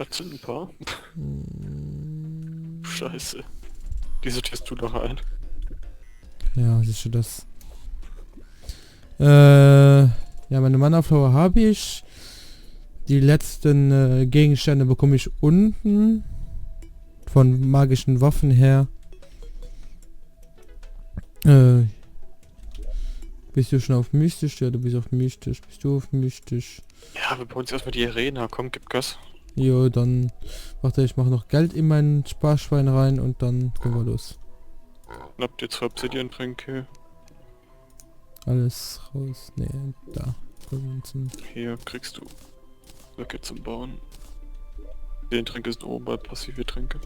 Das sind ein paar. Hm, Scheiße. Die sortierst du doch ein. ja, siehst du das. Ja, meine Mana-Flower habe ich. Die letzten Gegenstände bekomme ich unten. Von magischen Waffen her. Bist du schon auf mystisch? Ja, du bist auf mystisch. Bist du auf mystisch? Ja, wir bauen jetzt erstmal die Arena. Komm, gib Gas. Jo, dann... Warte, ich mache noch Geld in mein Sparschwein rein und dann gehen wir los. Habt ihr 2 Obsidian-Tränke? Alles raus. Nee, da. Hier kriegst du Blöcke zum Bauen. Den Tränke sind oben bei passive Tränke.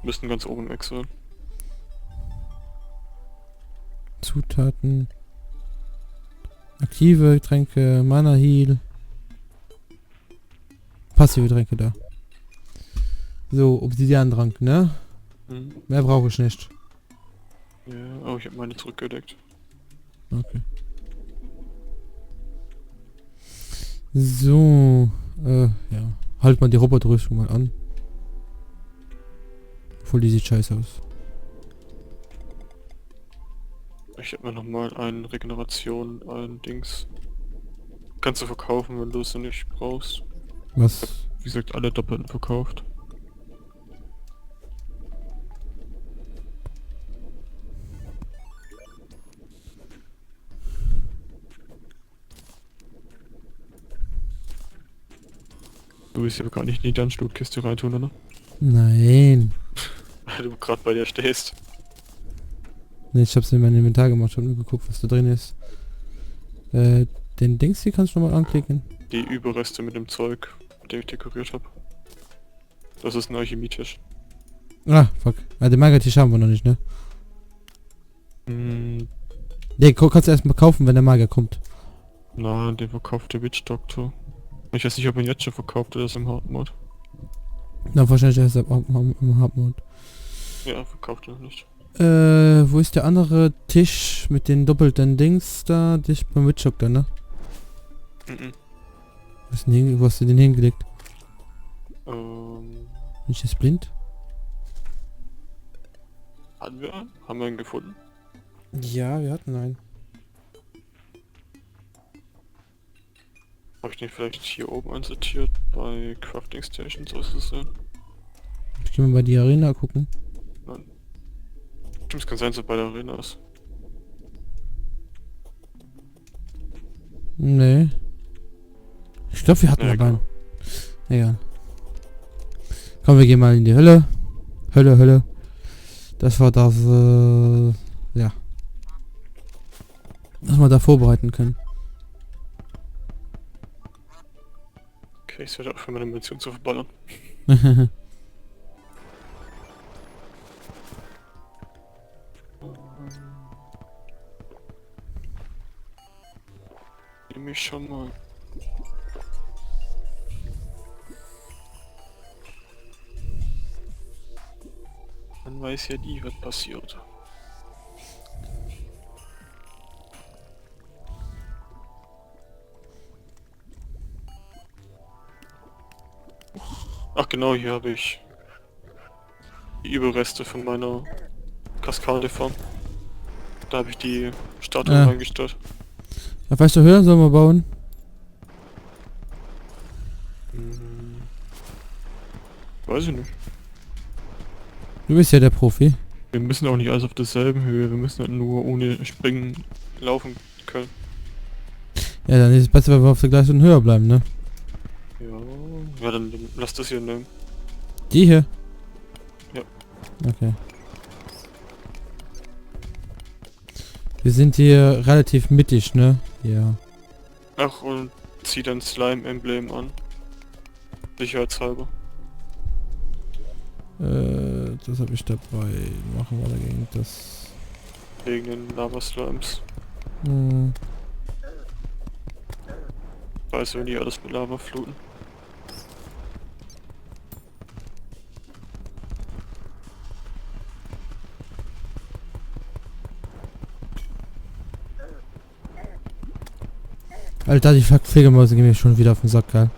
Müssten ganz oben weg sein. Zutaten. Aktive Tränke, Mana Heal. Passive Tränke da. So, Obsidian-Trank, ne? Hm. Mehr brauche ich nicht. Ja, oh, ich habe meine zurückgedeckt. Okay. So, ja. Halt mal die Roboterrüstung mal an. Obwohl die sieht scheiße aus. Ich habe mir nochmal eine Regeneration, ein Dings. Kannst du verkaufen, wenn du es nicht brauchst. Was? Wie gesagt, alle doppelten verkauft. Du willst ja gar nicht in die Dungeon-Kiste reintun, oder? Nein. Weil du gerade bei dir stehst. Ne, ich hab's in mein Inventar gemacht und nur geguckt, was da drin ist. Den Dings hier kannst du nochmal anklicken. Die Überreste mit dem Zeug, mit dem ich dekoriert habe. Das ist ein Alchemietisch. Ah, fuck. Ah, den Magier-Tisch haben wir noch nicht, ne? Hm, Den kannst du erstmal kaufen, wenn der Magier kommt. na, den verkauft der Witch Doctor. Ich weiß nicht, ob er ihn jetzt schon verkauft oder ist im Hard Mode. Na, wahrscheinlich erst im Hardmode. Ja, verkauft er noch nicht. Wo ist der andere Tisch mit den doppelten Dings da? Tisch beim Witch Doctor, ne? Mhm. Wo hast du den hingelegt? Ähm, Bin ich jetzt blind? hatten wir einen? Haben wir ihn gefunden? Ja, wir hatten einen. Habe ich den vielleicht hier oben einsortiert bei Crafting Station, so ist es ja. Ich geh mal bei die Arena gucken. Nein. Stimmt, es kann sein, dass er bei der Arena ist. Nee. Ich glaube, wir hatten Ja, aber einen. egal. Egal. Komm, wir gehen mal in die Hölle. Hölle. Das war das, ja. Was wir da vorbereiten können. Okay, ich werde auch für meine Munition zu verballern. Nehme ich schon mal. Man weiß ja nie, was passiert. Ach genau, hier habe ich die Überreste von meiner Kaskadefarm. Da habe ich die Statue reingestellt. Ja, weißt du, Höhlen sollen wir bauen? Hm, weiß ich nicht. Du bist ja der Profi. Wir müssen auch nicht alles auf derselben Höhe, wir müssen halt nur ohne Springen laufen können. Ja, dann ist es besser, wenn wir auf der gleichen Höhe bleiben, ne? Ja, dann lass das hier nehmen. Die hier? Ja. Okay. Wir sind hier relativ mittig, ne? Ja. Ach, und zieh dein Slime-Emblem an. Sicherheitshalber. Das habe ich dabei. Machen wir dagegen das. Wegen den Lava-Slimes. Weiß, wenn die alles mit Lava fluten. Alter, die Fledermäuse gehen mir schon wieder auf den Sack, geil.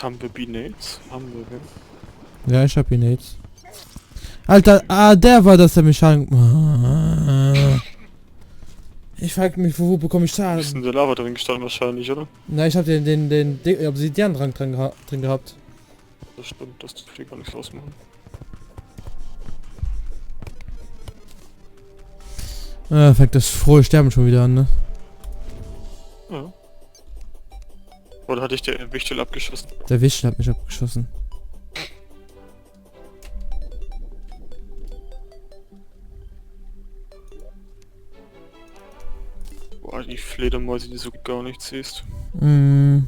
Haben wir B-Nades? Haben wir, ja. Ja, ich hab ihn jetzt. Alter, der war das, der Mechanik. Ah. Ich frag mich, wo bekomme ich Du Schaden? bist in der Lava drin gestanden wahrscheinlich, oder? Na, ich hab den Obsidian-Drang drin gehabt. Das stimmt, das tut dir gar nichts ausmachen. Fängt das frohe Sterben schon wieder an, ne? Ja. Oder hatte ich der Wichtel abgeschossen? Der Wichtel hat mich abgeschossen. Boah, die Fledermäuse, die so gar nichts siehst. Mm.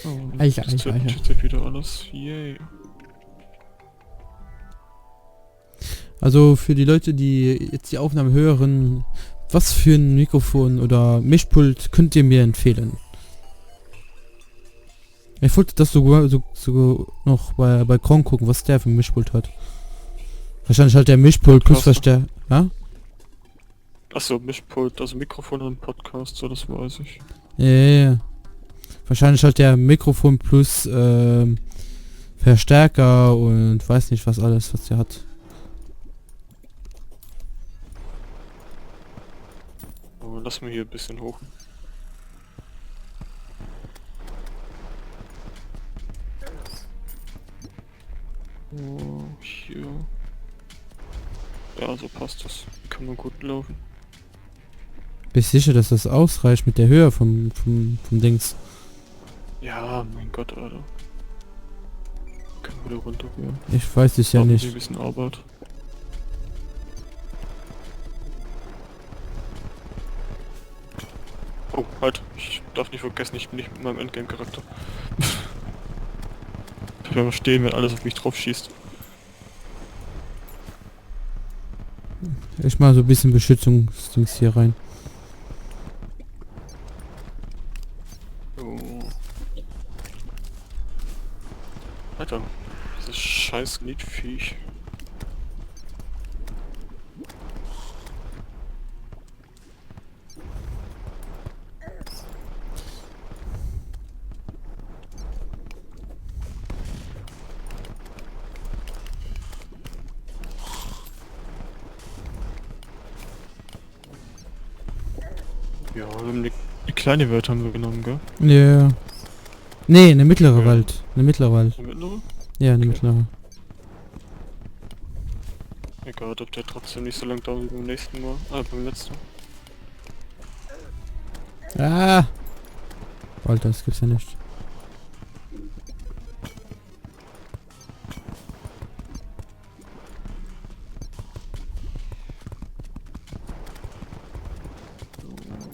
Oh, Eicher, das Eicher, tötet Eicher. jetzt wieder alles. Yay. Also für die Leute, die jetzt die Aufnahme hören, was für ein Mikrofon oder Mischpult könnt ihr mir empfehlen? Ich wollte das sogar noch bei Kron gucken, was der für ein Mischpult hat. Wahrscheinlich halt der Mischpult plus Verstärker. Ja? Achso, Mischpult, also Mikrofon und Podcast, so das weiß ich. Ja. Wahrscheinlich halt der Mikrofon plus Verstärker und weiß nicht was alles, was der hat. Aber lass mal hier ein bisschen hoch. Oh, hier. Ja, so passt das. Kann man gut laufen. Bist sicher, dass das ausreicht mit der Höhe vom Dings? Ja, mein Gott, Alter. Können wir da runter gehen? Ich weiß es ja Machen nicht. die ein bisschen Arbeit. Oh, halt. Ich darf nicht vergessen, ich bin nicht mit meinem Endgame-Charakter. Ich will mal stehen, wenn alles auf mich drauf schießt. Ich mal so ein bisschen Beschützungsdings hier rein. Oh. Alter, dieses scheiß Gliedviech. Ja, wir haben eine kleine Welt haben wir genommen, gell? Ja. Nee, eine mittlere Ja. Wald. Eine mittlere Wald. Eine mittlere? Ja, eine Okay. mittlere. Egal, ob der trotzdem nicht so lang dauert wie beim nächsten Mal. Beim letzten. Ah! Alter, das gibt's ja nicht.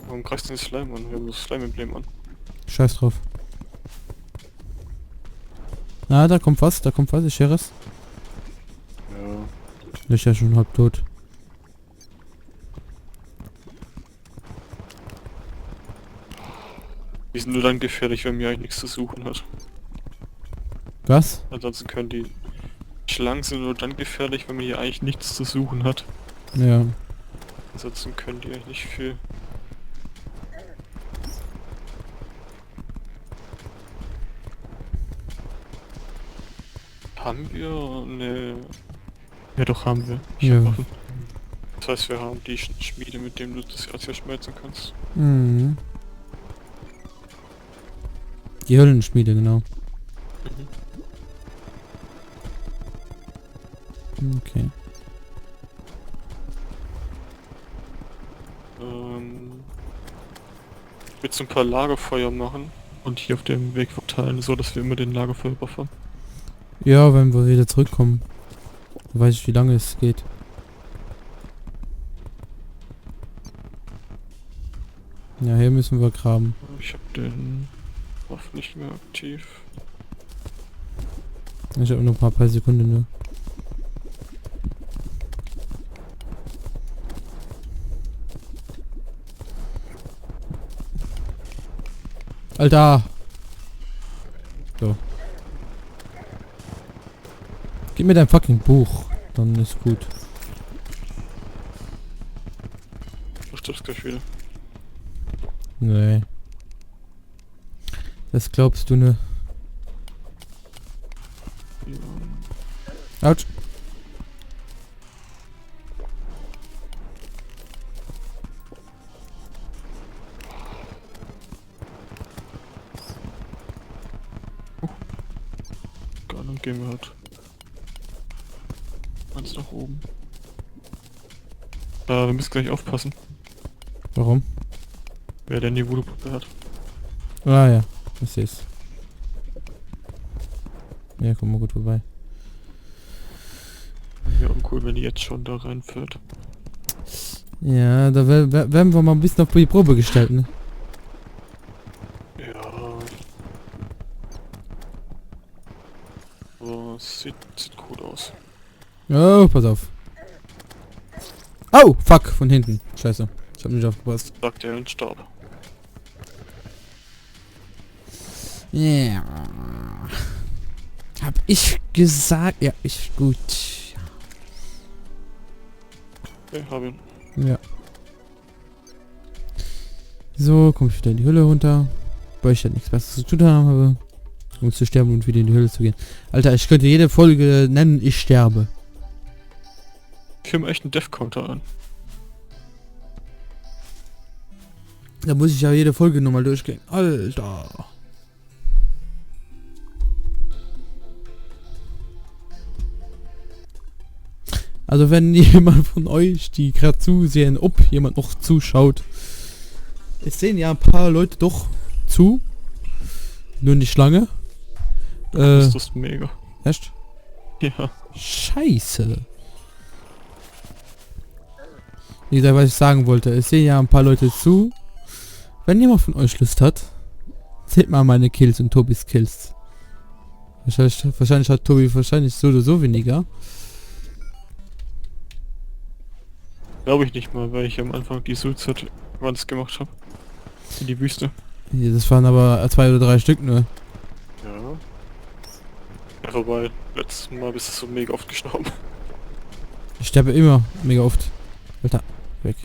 Warum greifst du den Slime an? Wir haben das Slime-Emblem an. Scheiß drauf. Ah, da kommt was, ich höre es. Ja. Der ist ja schon halb tot. Die sind nur dann gefährlich, wenn mir eigentlich nichts zu suchen hat. Was? Ansonsten können die Schlangen sind nur dann gefährlich, wenn man hier eigentlich nichts zu suchen hat. Ja. Ansonsten können die eigentlich nicht viel. Haben wir eine... Ja doch, haben wir. Ich Ja. hab Waffen. Das heißt, wir haben die Schmiede, mit dem du das Erz hier schmelzen kannst. Mhm. Die Höllenschmiede, genau. Okay. Willst du ein paar Lagerfeuer machen und hier auf dem Weg verteilen, so dass wir immer den Lagerfeuer buffern? Ja, wenn wir wieder zurückkommen. Dann weiß ich, wie lange es geht. Ja, hier müssen wir graben. Ich habe den Waff nicht mehr aktiv. Ich habe noch ein paar Sekunden nur. Alter! So. Gib mir dein fucking Buch. Dann ist gut. Du stirbst gleich wieder. Nee. Das glaubst du ne? Ja. Autsch. Geil, dann gehen wir halt. Eins nach oben. Wir müssen gleich aufpassen, Warum? wer denn die Voodoo-Puppe hat. Ah ja, ich seh's. Ja, komm mal gut vorbei. Ja, uncool, wenn die jetzt schon da reinfällt. Ja, da werden wir mal ein bisschen auf die Probe gestellt, ne? Ja. Aber es sieht gut aus. Oh, pass auf. Oh, fuck, von hinten. Scheiße, ich hab nicht aufgepasst. Sagt er und Staub. Ja. Hab ich gesagt. Ja, ist gut. Okay, hab ihn. Ja. So, komm ich wieder in die Höhle runter. Weil ich ja nichts Besseres zu tun habe. Um zu sterben und wieder in die Höhle zu gehen. Alter, ich könnte jede Folge nennen, ich sterbe. Ich höre mir echt einen Death-Counter an. Da muss ich ja jede Folge nochmal durchgehen. Alter. Also wenn jemand von euch, die gerade zusehen, ob jemand noch zuschaut. Es sehen ja ein paar Leute doch zu. Nur nicht lange. Das ist mega. Echt? Ja. Scheiße. Wie gesagt, was ich sagen wollte. Es sehen ja ein paar Leute zu. Wenn jemand von euch Lust hat, zählt mal meine Kills und Tobis Kills. Wahrscheinlich hat Tobi so oder so weniger. Glaube ich nicht mal, weil ich am Anfang die Suicide Runs gemacht habe. In die Wüste. Ja, das waren aber 2 oder 3 Stück nur. Ja. Ja, vorbei. Letztes Mal bist du so mega oft gestorben. Ich sterbe immer mega oft. Alter, weg.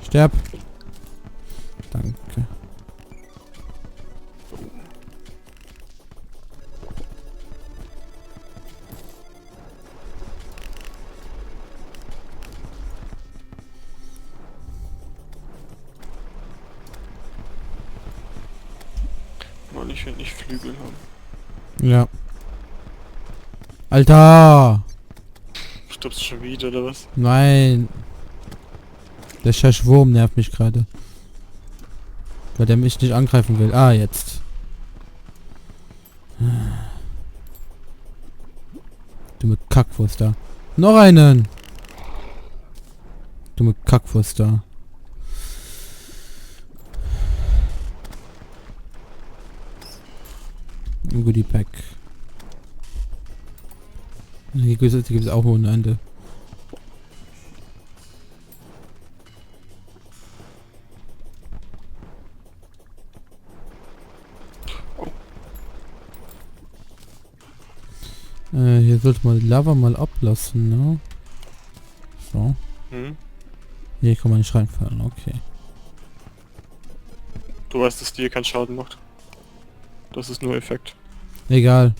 Sterb. Danke. Weil ich will nicht Flügel haben. Ja. Alter! Stirbst du schon wieder oder was? Nein. Der scheiß Wurm nervt mich gerade. Weil der mich nicht angreifen will. Ah, jetzt. Dumme Kackwurst da. Noch einen! Dumme Kackwurst da. Ein Goodie Pack. Hier gibt es auch ohne Ende. Hier sollte man die Lava mal ablassen, ne? So. Hm? Hier kann man nicht reinfallen, okay. Du weißt, dass dir keinen Schaden macht. Das ist nur Effekt. Egal.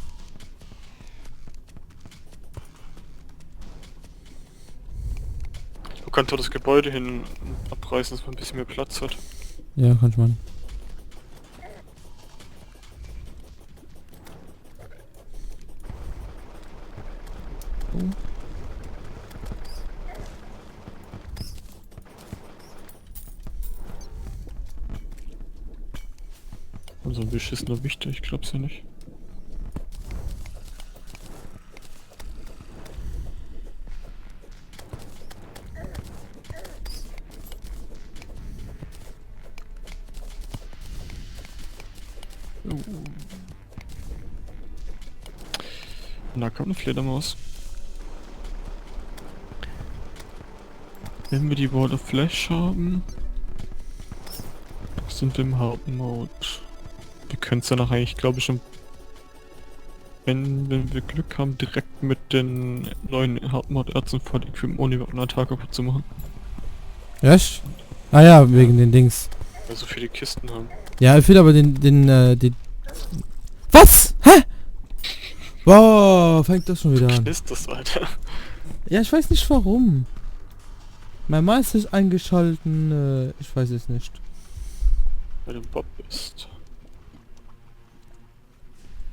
Du kannst doch das Gebäude hin abreißen, dass man ein bisschen mehr Platz hat. Ja, kann ich mal. Und so ein beschissener Wichter, ich glaub's ja nicht. Na, kommt eine Fledermaus. Wenn wir die Wall of Flash haben, sind wir im Hard Mode. Wir können es danach eigentlich, glaube ich, schon, wenn wir Glück haben, direkt mit den neuen Hard Mode Ärzten vorliegen, ohne überhaupt eine Attacke kaputt zu machen. Echt? Ah ja, wegen den Dings. Also für die Kisten haben. Ja, ich will aber den Was? Hä? Boah, fängt das schon wieder an. Ist das, Alter? Ja, ich weiß nicht warum. Mein Meister ist eingeschalten, ich weiß es nicht. Weil du Bob bist.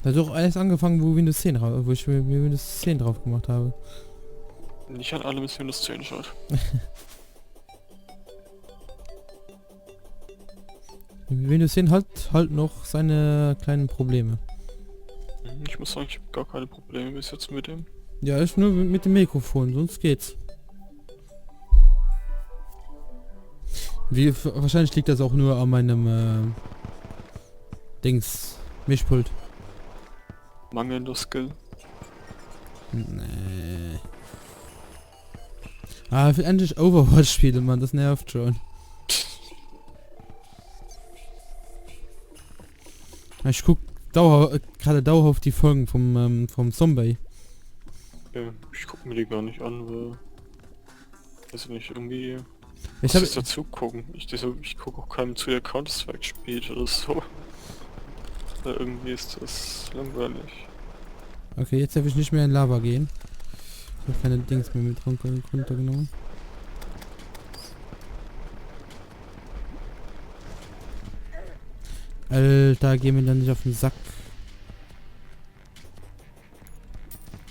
Da hat doch alles angefangen, wo Windows 10 drauf, wo ich mir Windows 10 drauf gemacht habe. Nicht an alle bis Windows 10 schaut. Windows 10 hat halt noch seine kleinen Probleme. Ich muss sagen, ich habe gar keine Probleme bis jetzt mit dem. Ja, ist nur mit dem Mikrofon, sonst geht's. Wahrscheinlich liegt das auch nur an meinem Dings Mischpult. Mangelnder Skill. Nee. Ah, ich will endlich Overwatch spielen, Mann, das nervt schon. Ich guck gerade dauerhaft die Folgen vom Zombie. Ja, ich gucke mir die gar nicht an, weil... Weiß ich nicht, irgendwie... Ich Was habe ist dazu gucken? Ich gucke auch keinem zu, der Counter-Strike spielt oder so. Oder irgendwie ist das langweilig. Okay, jetzt darf ich nicht mehr in Lava gehen. Ich habe keine Dings mehr mit runtergenommen. Alter, geh mir dann nicht auf den Sack.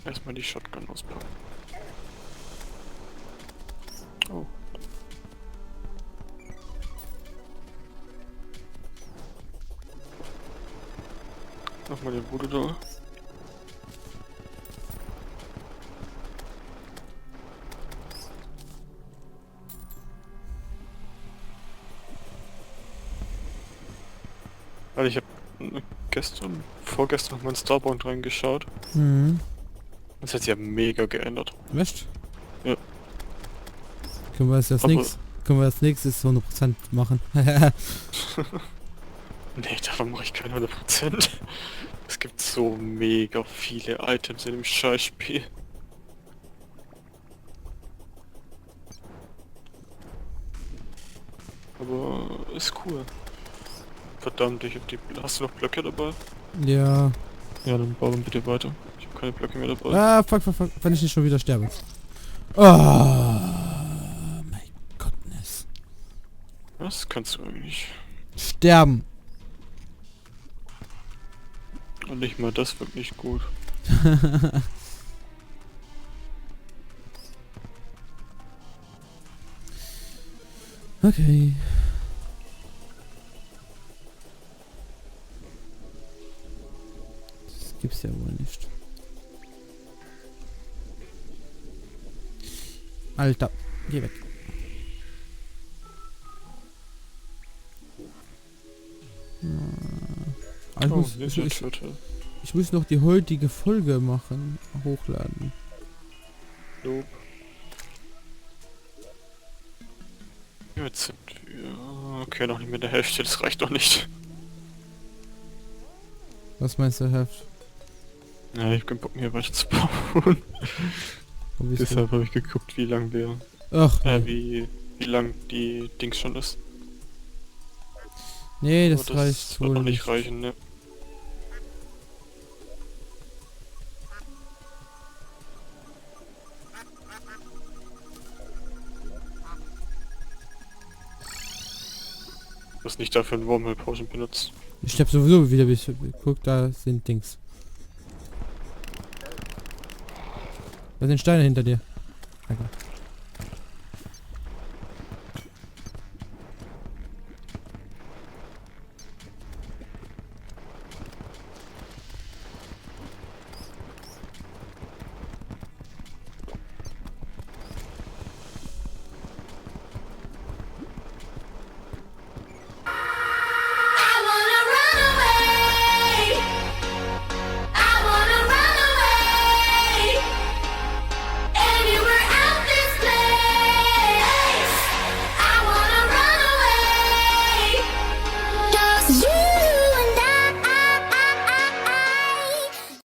Erstmal die Shotgun auspacken. Oh. Nochmal den Voodoo da. Weil ich habe vorgestern noch mal in Starbound reingeschaut. Mhm. Das hat sich ja mega geändert. Echt? Ja. Können wir das nächstes 100% machen? Nee, davon mache ich keine 100%. Es gibt so mega viele Items in dem Scheißspiel. Aber ist cool. Verdammt, ich hab die... Hast du noch Blöcke dabei? Ja. Ja, dann bauen bitte weiter. Ich habe keine Blöcke mehr dabei. Ah, fuck, wenn ich nicht schon wieder sterbe. Oh, mein Gottness. Was kannst du eigentlich? Sterben. Und nicht mal das wirklich gut. Okay. Das gibt's ja wohl nicht. Alter, geh weg. Ah, Oh, ich muss noch die heutige Folge machen, hochladen. Nope. Jetzt sind wir... Okay, noch nicht mit der Hälfte, das reicht doch nicht. Was meinst du, Heft? Ja, ich hab keinen Bock mehr weiter zu bauen. Deshalb habe ich geguckt, wie lang wir... Ach, wie lang die Dings schon ist. nee, Aber das reicht wird wohl noch nicht nicht. reichen, ne? Du hast nicht dafür einen Wormhole Potion benutzt. Ich hab sowieso wieder guck, da sind Dings. Da sind Steine hinter dir. Okay.